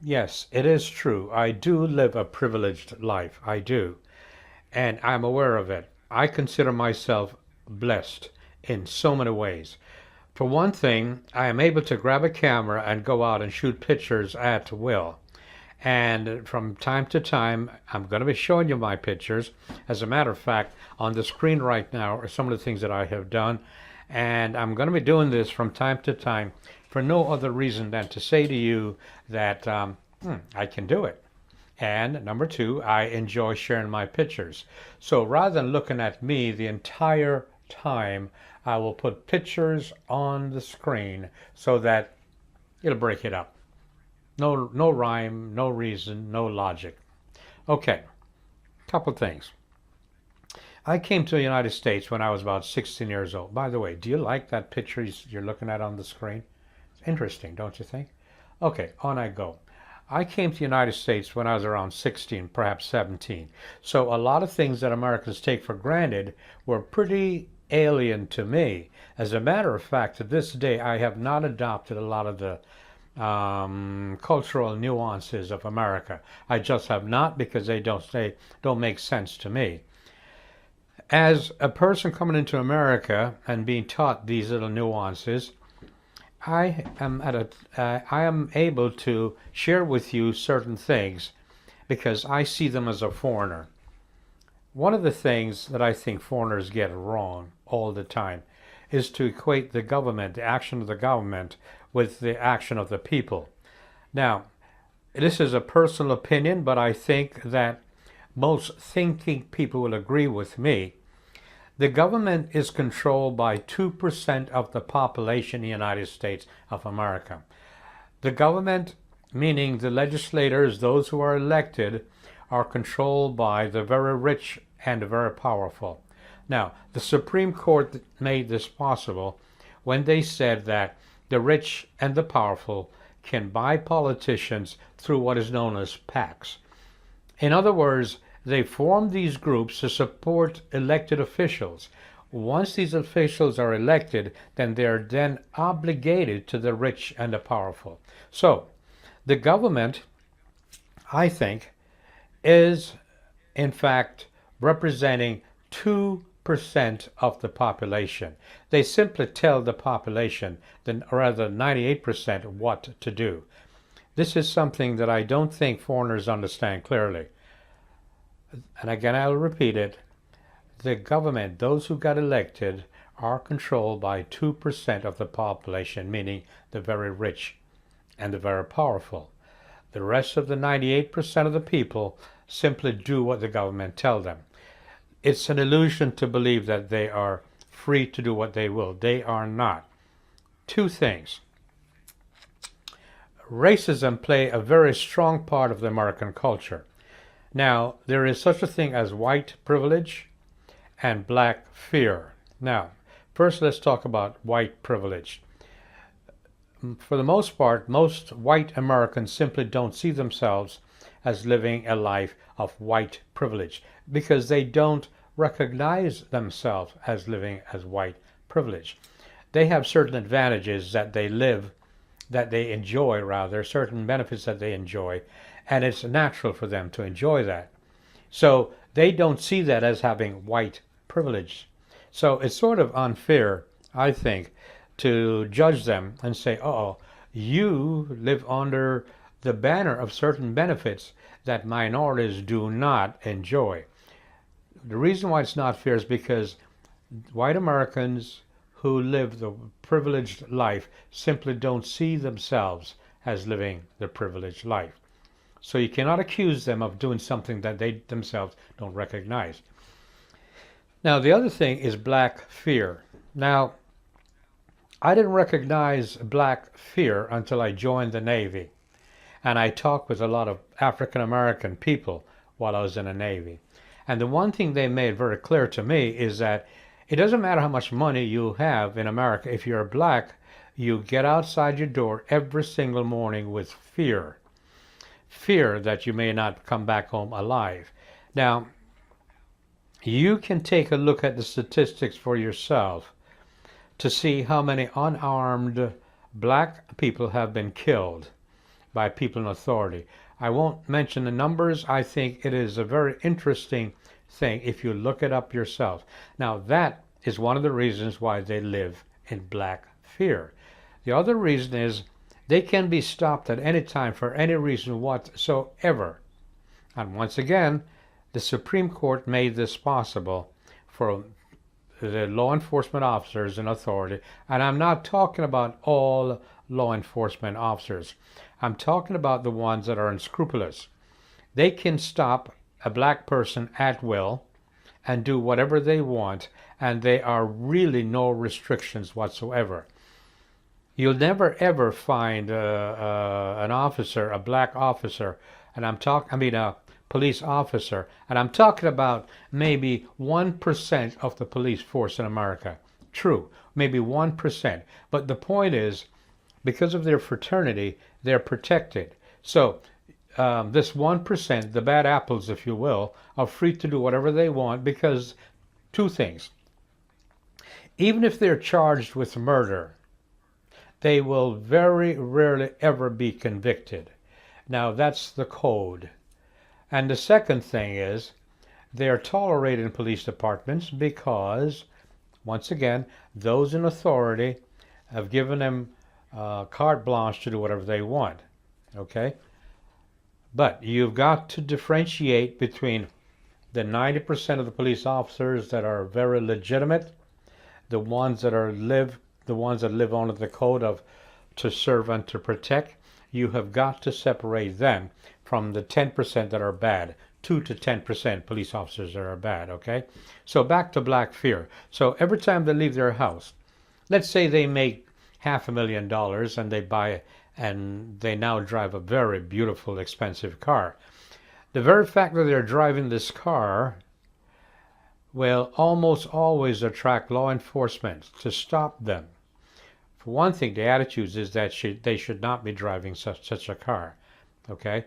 Yes, it is true. I do live a privileged life. I do. And I'm aware of it. I consider myself blessed in so many ways. For one thing, I am able to grab a camera and go out and shoot pictures at will. And from time to time, I'm going to be showing you my pictures. As a matter of fact, on the screen right now are some of the things that I have done. And I'm going to be doing this from time to time for no other reason than to say to you that I can do it. And number two, I enjoy sharing my pictures. So rather than looking at me the entire time, I will put pictures on the screen so that it'll break it up. No rhyme, no reason, no logic. Okay, couple things. I came to the United States when I was about 16 years old. By the way, do you like that picture you're looking at on the screen? It's interesting, don't you think? Okay, on I go. I came to the United States when I was around 16, perhaps 17. So a lot of things that Americans take for granted were pretty alien to me. As a matter of fact, to this day, I have not adopted a lot of the cultural nuances of America. I just have not because they don't make sense to me. As a person coming into America and being taught these little nuances, I am able to share with you certain things because I see them as a foreigner. One of the things that I think foreigners get wrong all the time is to equate the government, the action of the government, with the action of the people. Now, this is a personal opinion, but I think that most thinking people will agree with me. The government is controlled by 2% of the population in the United States of America. The government, meaning the legislators, those who are elected, are controlled by the very rich and the very powerful. Now, the Supreme Court made this possible when they said that the rich and the powerful can buy politicians through what is known as PACs. In other words, they form these groups to support elected officials. Once these officials are elected, then they are then obligated to the rich and the powerful. So, the government, I think, is in fact representing 2% of the population. They simply tell the population, rather 98%, what to do. This is something that I don't think foreigners understand clearly. And again, I'll repeat it. The government, those who got elected, are controlled by 2% of the population, meaning the very rich and the very powerful. The rest of the 98% of the people simply do what the government tells them. It's an illusion to believe that they are free to do what they will. They are not. Two things. Racism play a very strong part of the American culture. Now, there is such a thing as white privilege and black fear. Now, first let's talk about white privilege. For the most part, most white Americans simply don't see themselves as living a life of white privilege because they don't recognize themselves as living as white privilege. They have certain advantages that they enjoy rather, certain benefits that they enjoy, and it's natural for them to enjoy that. So they don't see that as having white privilege. So it's sort of unfair, I think, to judge them and say, oh, you live under the banner of certain benefits that minorities do not enjoy. The reason why it's not fair is because white Americans who live the privileged life simply don't see themselves as living the privileged life. So you cannot accuse them of doing something that they themselves don't recognize. Now, the other thing is black fear. Now, I didn't recognize black fear until I joined the Navy. And I talked with a lot of African American people while I was in the Navy. And the one thing they made very clear to me is that it doesn't matter how much money you have in America. If you're black, you get outside your door every single morning with fear. Fear that you may not come back home alive. Now, you can take a look at the statistics for yourself to see how many unarmed black people have been killed by people in authority. I won't mention the numbers. I think it is a very interesting thing if you look it up yourself. Now, that is one of the reasons why they live in black fear. The other reason is they can be stopped at any time for any reason whatsoever. And once again, the Supreme Court made this possible for the law enforcement officers in authority. And I'm not talking about all law enforcement officers. I'm talking about the ones that are unscrupulous. They can stop a black person at will and do whatever they want, and there are really no restrictions whatsoever. You'll never ever find an officer, a black officer, and a police officer, and I'm talking about maybe 1% of the police force in America. True, maybe 1%. But the point is, because of their fraternity, they're protected. So this 1%, the bad apples, if you will, are free to do whatever they want because two things. Even if they're charged with murder, they will very rarely ever be convicted. Now, that's the code. And the second thing is they are tolerated in police departments because, once again, those in authority have given them carte blanche to do whatever they want. Okay? But you've got to differentiate between the 90% of the police officers that are very legitimate, the ones that live under the code of to serve and to protect. You have got to separate them from the 10% that are bad. 2 to 10% police officers that are bad, okay? So back to black fear. So every time they leave their house, let's say they make $500,000 and they now drive a very beautiful, expensive car. The very fact that they're driving this car will almost always attract law enforcement to stop them. For one thing, the attitude is that they should not be driving such a car. Okay?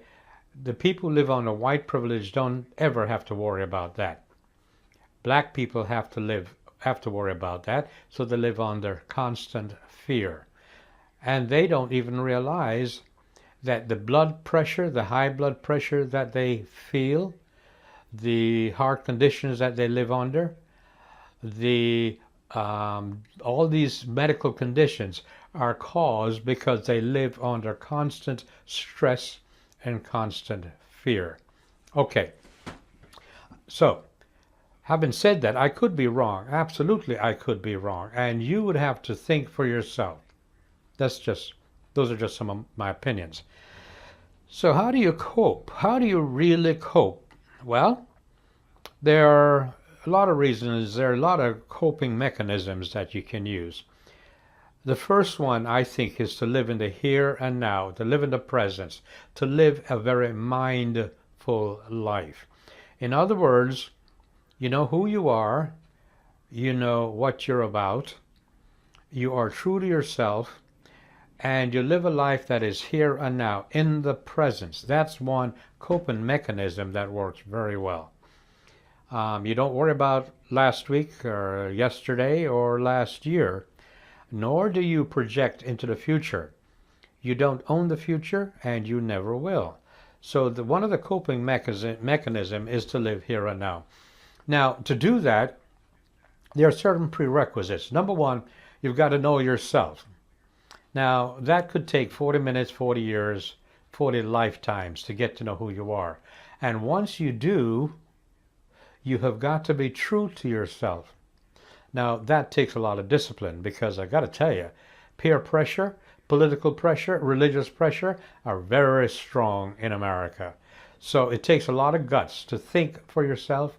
The people who live on a white privilege don't ever have to worry about that. Black people have to worry about that, so they live under constant fear. And they don't even realize that the blood pressure, the high blood pressure that they feel, the heart conditions that they live under, all these medical conditions are caused because they live under constant stress and constant fear. Okay, so having said that, I could be wrong. Absolutely, I could be wrong, and you would have to think for yourself. Those are just some of my opinions. So how do you cope? How do you really cope? Well, there are a lot of reasons. There are a lot of coping mechanisms that you can use. The first one, I think, is to live in the here and now, to live in the present, to live a very mindful life. In other words, you know who you are, you know what you're about, you are true to yourself, and you live a life that is here and now, in the present. That's one coping mechanism that works very well. You don't worry about last week or yesterday or last year, nor do you project into the future. You don't own the future, and you never will. So one of the coping mechanism is to live here and now. Now, to do that, there are certain prerequisites. Number one, you've got to know yourself. Now, that could take 40 minutes, 40 years, 40 lifetimes to get to know who you are. And once you do, you have got to be true to yourself. Now, that takes a lot of discipline because I got to tell you, peer pressure, political pressure, religious pressure are very strong in America. So it takes a lot of guts to think for yourself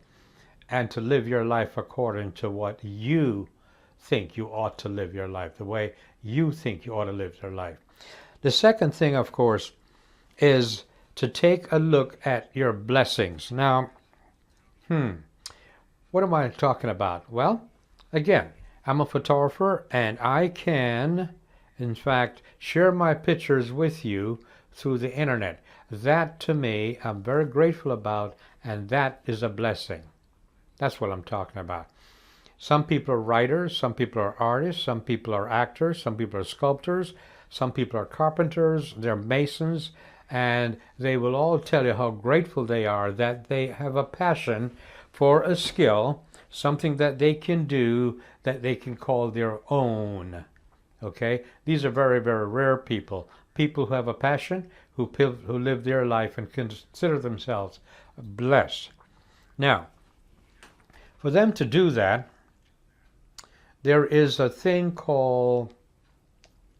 and to live your life according to what you think you ought to live your life, the way you think you ought to live your life. The second thing, of course, is to take a look at your blessings. Now, what am I talking about? Well, again, I'm a photographer and I can, in fact, share my pictures with you through the internet. That, to me, I'm very grateful about, and that is a blessing. That's what I'm talking about. Some people are writers, some people are artists, some people are actors, some people are sculptors, some people are carpenters, they're masons, and they will all tell you how grateful they are that they have a passion for a skill, something that they can do that they can call their own. Okay? These are very, very rare people. People who have a passion, who live their life and consider themselves blessed. Now, for them to do that, there is a thing called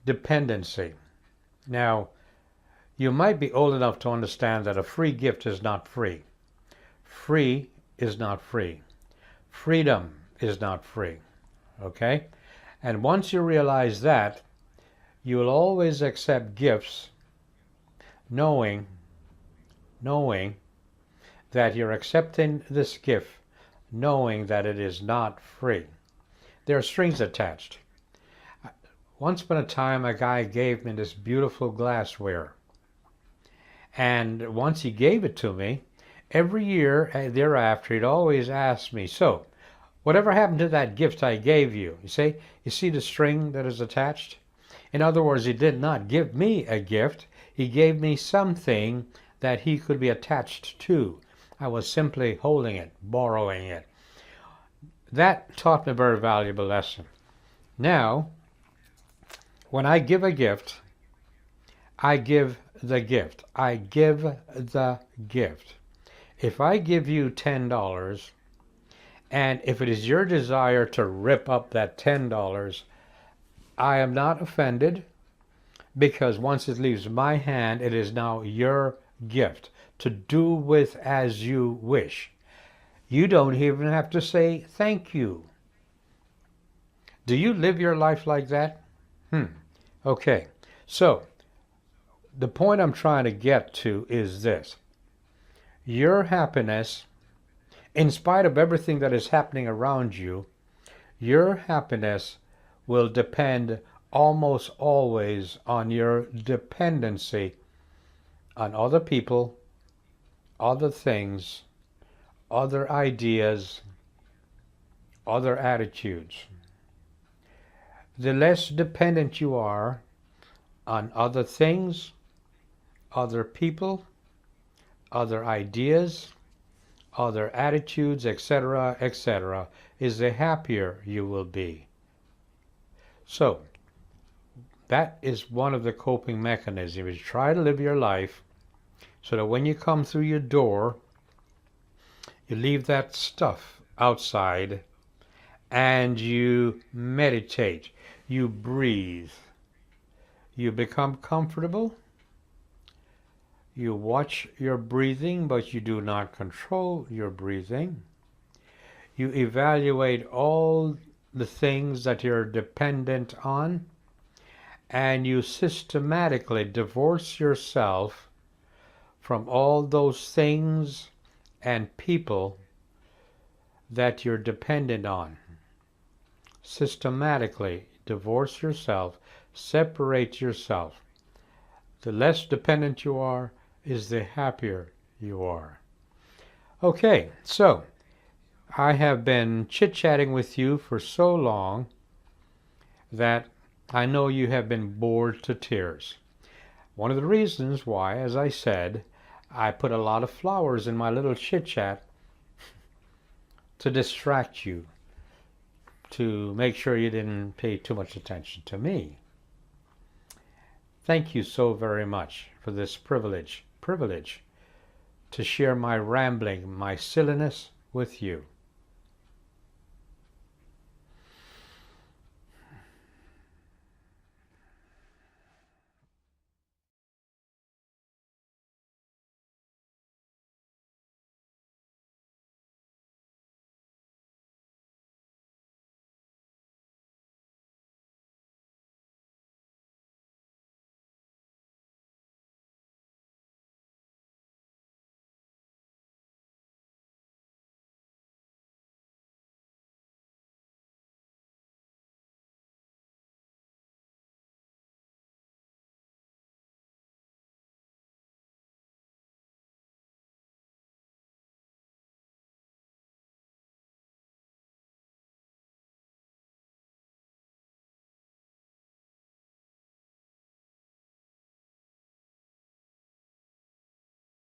dependency. Now, you might be old enough to understand that a free gift is not free. Free is not free. Freedom is not free. Okay? And once you realize that, you will always accept gifts knowing that you're accepting this gift, knowing that it is not free. There are strings attached. Once upon a time, a guy gave me this beautiful glassware. And once he gave it to me, every year thereafter, he'd always ask me, so, whatever happened to that gift I gave you? You see the string that is attached? In other words, he did not give me a gift. He gave me something that he could be attached to. I was simply holding it, borrowing it. That taught me a very valuable lesson. Now, when I give a gift, I give the gift. I give the gift. If I give you $10, and if it is your desire to rip up that $10, I am not offended, because once it leaves my hand, it is now your gift to do with as you wish. You don't even have to say thank you. Do you live your life like that? Okay, so the point I'm trying to get to is this. Your happiness, in spite of everything that is happening around you, your happiness will depend almost always on your dependency on other people, other things, other ideas, other attitudes. The less dependent you are on other things, other people, other ideas, other attitudes, etc., etc., is the happier you will be. So, that is one of the coping mechanisms. Try to live your life so that when you come through your door, you leave that stuff outside and you meditate, you breathe, you become comfortable, you watch your breathing, but you do not control your breathing. You evaluate all the things that you're dependent on, and you systematically divorce yourself from all those things and people that you're dependent on. Systematically divorce yourself, separate yourself. The less dependent you are, is the happier you are. Okay, so I have been chit-chatting with you for so long that I know you have been bored to tears. One of the reasons why, as I said, I put a lot of flowers in my little chit-chat to distract you, to make sure you didn't pay too much attention to me. Thank you so very much for this privilege to share my rambling, my silliness with you.